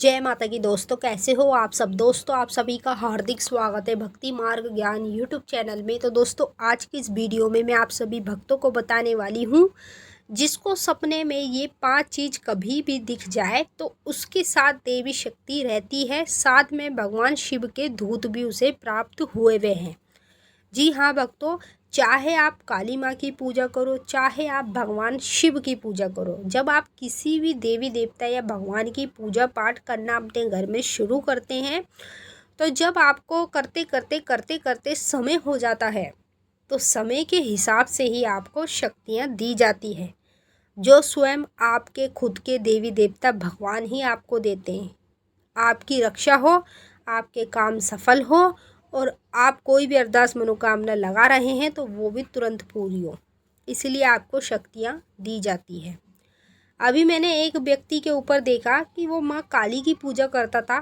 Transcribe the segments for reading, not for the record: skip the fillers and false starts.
जय माता की दोस्तों, कैसे हो आप सब। दोस्तों, आप सभी का हार्दिक स्वागत है भक्ति मार्ग ज्ञान यूट्यूब चैनल में। तो दोस्तों, आज की इस वीडियो में मैं आप सभी भक्तों को बताने वाली हूँ, जिसको सपने में ये 5 चीज़ कभी भी दिख जाए तो उसके साथ देवी शक्ति रहती है, साथ में भगवान शिव के दूत भी उसे प्राप्त हुए हुए हैं। जी हाँ भक्तों, चाहे आप काली माँ की पूजा करो, चाहे आप भगवान शिव की पूजा करो, जब आप किसी भी देवी देवता या भगवान की पूजा पाठ करना अपने घर में शुरू करते हैं, तो जब आपको करते करते करते करते समय हो जाता है, तो समय के हिसाब से ही आपको शक्तियाँ दी जाती है, जो स्वयं आपके खुद के देवी देवता भगवान ही आपको देते हैं। आपकी रक्षा हो, आपके काम सफल हो और आप कोई भी अरदास मनोकामना लगा रहे हैं तो वो भी तुरंत पूरी हो, इसलिए आपको शक्तियाँ दी जाती है। अभी मैंने एक व्यक्ति के ऊपर देखा कि वो माँ काली की पूजा करता था,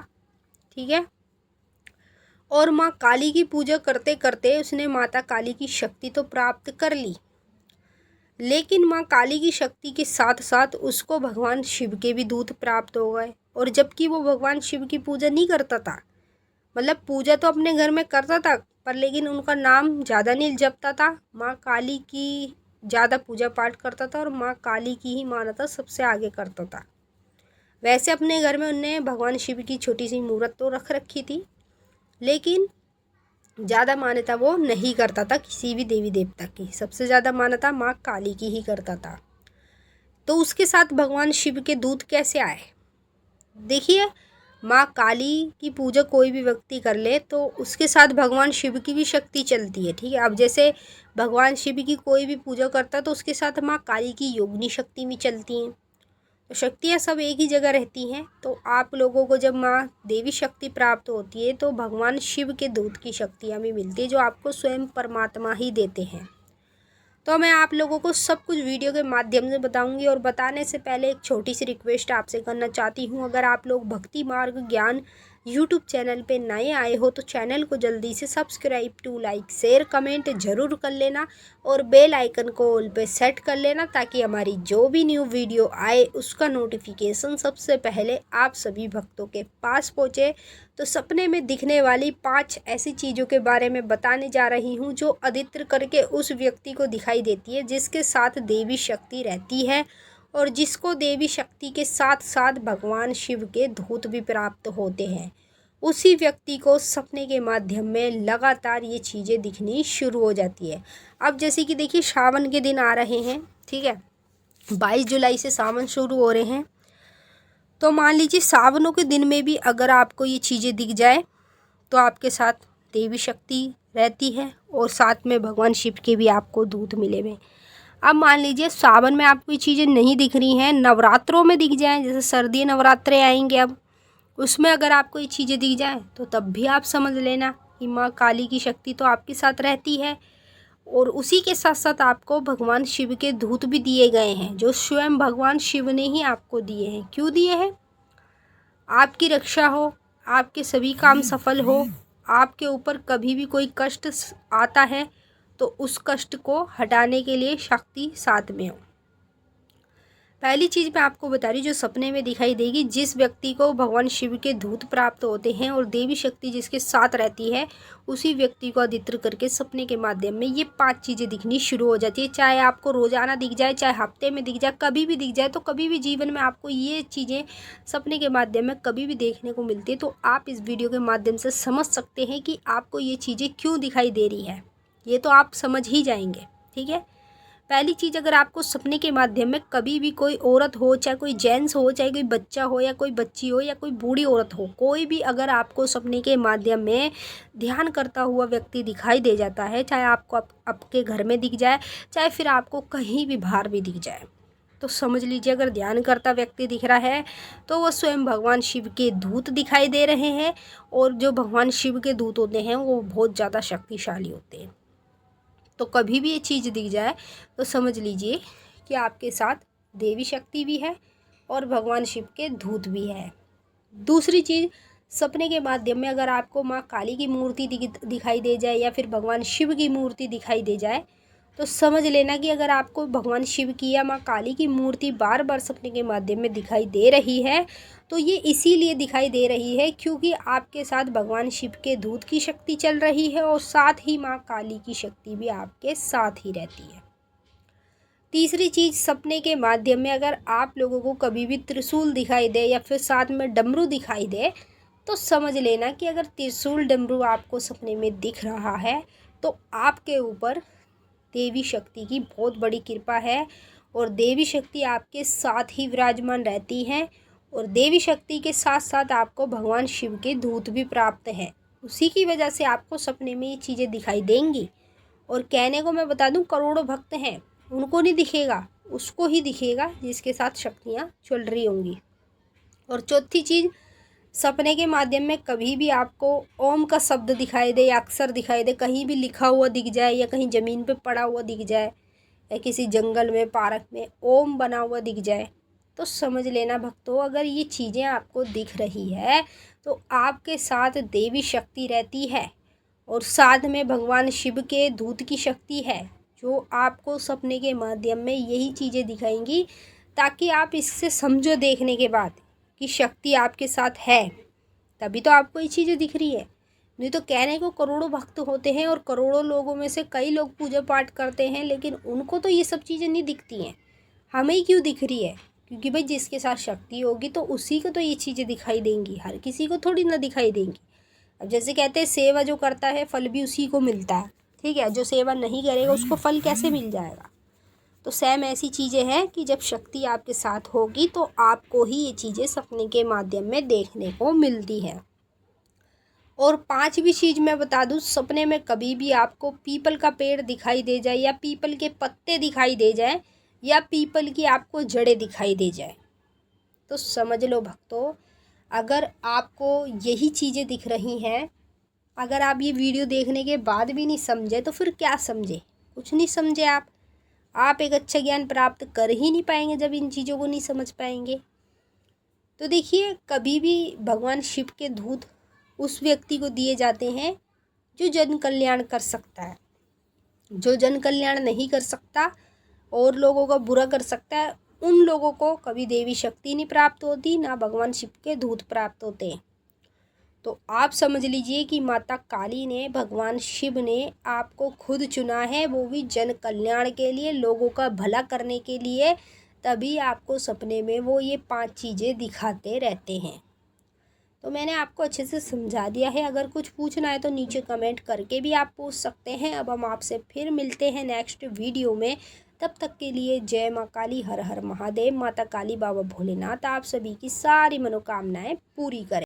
ठीक है, और माँ काली की पूजा करते करते उसने माता काली की शक्ति तो प्राप्त कर ली, लेकिन माँ काली की शक्ति के साथ साथ उसको भगवान शिव के भी दूत प्राप्त हो गए। और जबकि वो भगवान शिव की पूजा नहीं करता था, मतलब पूजा तो अपने घर में करता था, पर लेकिन उनका नाम ज़्यादा नहीं जपता था, माँ काली की ज़्यादा पूजा पाठ करता था और माँ काली की ही मान्यता सबसे आगे करता था। वैसे अपने घर में उनने भगवान शिव की छोटी सी मूर्त तो रख रखी थी, लेकिन ज़्यादा मान्यता वो नहीं करता था किसी भी देवी देवता की, सबसे ज़्यादा मान्यता माँ काली की ही करता था। तो उसके साथ भगवान शिव के दूत कैसे आए? देखिए, माँ काली की पूजा कोई भी व्यक्ति कर ले तो उसके साथ भगवान शिव की भी शक्ति चलती है, ठीक है। अब जैसे भगवान शिव की कोई भी पूजा करता है तो उसके साथ माँ काली की योगिनी शक्ति भी चलती हैं, तो शक्तियाँ सब एक ही जगह रहती हैं। तो आप लोगों को जब माँ देवी शक्ति प्राप्त होती है तो भगवान शिव के दूत की शक्तियाँ भी मिलती है, जो आपको स्वयं परमात्मा ही देते हैं। तो मैं आप लोगों को सब कुछ वीडियो के माध्यम से बताऊंगी, और बताने से पहले एक छोटी सी रिक्वेस्ट आपसे करना चाहती हूं। अगर आप लोग भक्ति मार्ग ज्ञान यूट्यूब चैनल पे नए आए हो तो चैनल को जल्दी से subscribe to like share comment ज़रूर कर लेना, और बेल आइकन को ऑल पे सेट कर लेना, ताकि हमारी जो भी न्यू वीडियो आए उसका नोटिफिकेशन सबसे पहले आप सभी भक्तों के पास पहुँचे। तो सपने में दिखने वाली 5 ऐसी चीज़ों के बारे में बताने जा रही हूँ, जो अधिकतर करके उस व्यक्ति को दिखाई देती है जिसके साथ देवी शक्ति रहती है, और जिसको देवी शक्ति के साथ साथ भगवान शिव के दूत भी प्राप्त होते हैं। उसी व्यक्ति को सपने के माध्यम में लगातार ये चीज़ें दिखनी शुरू हो जाती है। अब जैसे कि देखिए, सावन के दिन आ रहे हैं, ठीक है, 22 जुलाई से सावन शुरू हो रहे हैं। तो मान लीजिए सावनों के दिन में भी अगर आपको ये चीज़ें दिख जाए तो आपके साथ देवी शक्ति रहती है, और साथ में भगवान शिव के भी आपको दूत मिले हुए। अब मान लीजिए सावन में आपको ये चीज़ें नहीं दिख रही हैं, नवरात्रों में दिख जाएं, जैसे सर्दी नवरात्रे आएंगे, अब उसमें अगर आपको ये चीज़ें दिख जाएं तो तब भी आप समझ लेना कि माँ काली की शक्ति तो आपके साथ रहती है। और उसी के साथ साथ आपको भगवान शिव के दूत भी दिए गए हैं, जो स्वयं भगवान शिव ने ही आपको दिए हैं। क्यों दिए हैं? आपकी रक्षा हो, आपके सभी काम सफल हो, आपके ऊपर कभी भी कोई कष्ट आता है तो उस कष्ट को हटाने के लिए शक्ति साथ में हो। पहली चीज़ मैं आपको बता रही हूँ, जो सपने में दिखाई देगी, जिस व्यक्ति को भगवान शिव के दूत प्राप्त होते हैं और देवी शक्ति जिसके साथ रहती है, उसी व्यक्ति को अधित्र करके सपने के माध्यम में ये 5 चीज़ें दिखनी शुरू हो जाती है। चाहे आपको रोज़ाना दिख जाए, चाहे हफ्ते में दिख जाए, कभी भी दिख जाए, तो कभी भी जीवन में आपको ये चीज़ें सपने के माध्यम में कभी भी देखने को मिलती है, तो आप इस वीडियो के माध्यम से समझ सकते हैं कि आपको ये चीज़ें क्यों दिखाई दे रही है। ये तो आप समझ ही जाएंगे, ठीक है। पहली चीज़, अगर आपको सपने के माध्यम में कभी भी कोई औरत हो, चाहे कोई जेंट्स हो, चाहे कोई बच्चा हो या कोई बच्ची हो या कोई बूढ़ी औरत हो, कोई भी अगर आपको सपने के माध्यम में ध्यान करता हुआ व्यक्ति दिखाई दे जाता है, चाहे आपको आपके घर में दिख जाए, चाहे फिर आपको कहीं भी बाहर भी दिख जाए, तो समझ लीजिए अगर ध्यान करता व्यक्ति दिख रहा है तो वो स्वयं भगवान शिव के दूत दिखाई दे रहे हैं। और जो भगवान शिव के दूत होते हैं वो बहुत ज़्यादा शक्तिशाली होते हैं। तो कभी भी ये चीज़ दिख जाए तो समझ लीजिए कि आपके साथ देवी शक्ति भी है और भगवान शिव के दूत भी है। दूसरी चीज़, सपने के माध्यम में अगर आपको माँ काली की मूर्ति दिखाई दे जाए या फिर भगवान शिव की मूर्ति दिखाई दे जाए, तो समझ लेना कि अगर आपको भगवान शिव की या माँ काली की मूर्ति बार बार सपने के माध्यम में दिखाई दे रही है, तो ये इसीलिए दिखाई दे रही है क्योंकि आपके साथ भगवान शिव के दूत की शक्ति चल रही है और साथ ही माँ काली की शक्ति भी आपके साथ ही रहती है। तीसरी चीज़, सपने के माध्यम में अगर आप लोगों को कभी भी त्रिशूल दिखाई दे या फिर साथ में डमरू दिखाई दे, तो समझ लेना कि अगर त्रिशूल डमरू आपको सपने में दिख रहा है तो आपके ऊपर देवी शक्ति की बहुत बड़ी कृपा है और देवी शक्ति आपके साथ ही विराजमान रहती हैं और देवी शक्ति के साथ साथ आपको भगवान शिव के दूत भी प्राप्त हैं। उसी की वजह से आपको सपने में ये चीज़ें दिखाई देंगी। और कहने को मैं बता दूं, करोड़ों भक्त हैं, उनको नहीं दिखेगा, उसको ही दिखेगा जिसके साथ शक्तियाँ चल रही होंगी। और चौथी चीज़, सपने के माध्यम में कभी भी आपको ओम का शब्द दिखाई दे या अक्षर दिखाई दे, कहीं भी लिखा हुआ दिख जाए या कहीं ज़मीन पे पड़ा हुआ दिख जाए या किसी जंगल में पार्क में ओम बना हुआ दिख जाए, तो समझ लेना भक्तों, अगर ये चीज़ें आपको दिख रही है तो आपके साथ देवी शक्ति रहती है और साथ में भगवान शिव के दूत की शक्ति है जो आपको सपने के माध्यम में यही चीज़ें दिखाएंगी, ताकि आप इससे समझो देखने के बाद कि शक्ति आपके साथ है, तभी तो आपको ये चीज़ें दिख रही है। नहीं तो कहने को करोड़ों भक्त होते हैं और करोड़ों लोगों में से कई लोग पूजा पाठ करते हैं, लेकिन उनको तो ये सब चीज़ें नहीं दिखती हैं। हमें ही क्यों दिख रही है? क्योंकि भाई जिसके साथ शक्ति होगी तो उसी को तो ये चीज़ें दिखाई देंगी, हर किसी को थोड़ी ना दिखाई देंगी। अब जैसे कहते हैं सेवा जो करता है फल भी उसी को मिलता है, ठीक है, जो सेवा नहीं करेगा उसको फल कैसे मिल जाएगा? तो सेम ऐसी चीज़ें हैं कि जब शक्ति आपके साथ होगी तो आपको ही ये चीज़ें सपने के माध्यम में देखने को मिलती है। और पांचवी चीज़ मैं बता दूं, सपने में कभी भी आपको पीपल का पेड़ दिखाई दे जाए या पीपल के पत्ते दिखाई दे जाए या पीपल की आपको जड़ें दिखाई दे जाए, तो समझ लो भक्तों, अगर आपको यही चीज़ें दिख रही हैं, अगर आप ये वीडियो देखने के बाद भी नहीं समझे तो फिर क्या समझे? कुछ नहीं समझे आप एक अच्छा ज्ञान प्राप्त कर ही नहीं पाएंगे जब इन चीज़ों को नहीं समझ पाएंगे। तो देखिए, कभी भी भगवान शिव के दूत उस व्यक्ति को दिए जाते हैं जो जन कल्याण कर सकता है। जो जन कल्याण नहीं कर सकता और लोगों का बुरा कर सकता है, उन लोगों को कभी देवी शक्ति नहीं प्राप्त होती, ना भगवान शिव के दूत प्राप्त होते हैं। तो आप समझ लीजिए कि माता काली ने, भगवान शिव ने आपको खुद चुना है, वो भी जन कल्याण के लिए, लोगों का भला करने के लिए, तभी आपको सपने में वो ये 5 चीज़ें दिखाते रहते हैं। तो मैंने आपको अच्छे से समझा दिया है। अगर कुछ पूछना है तो नीचे कमेंट करके भी आप पूछ सकते हैं। अब हम आपसे फिर मिलते हैं नेक्स्ट वीडियो में। तब तक के लिए जय माँ काली, हर हर महादेव। माता काली, बाबा भोलेनाथ आप सभी की सारी मनोकामनाएं पूरी करें।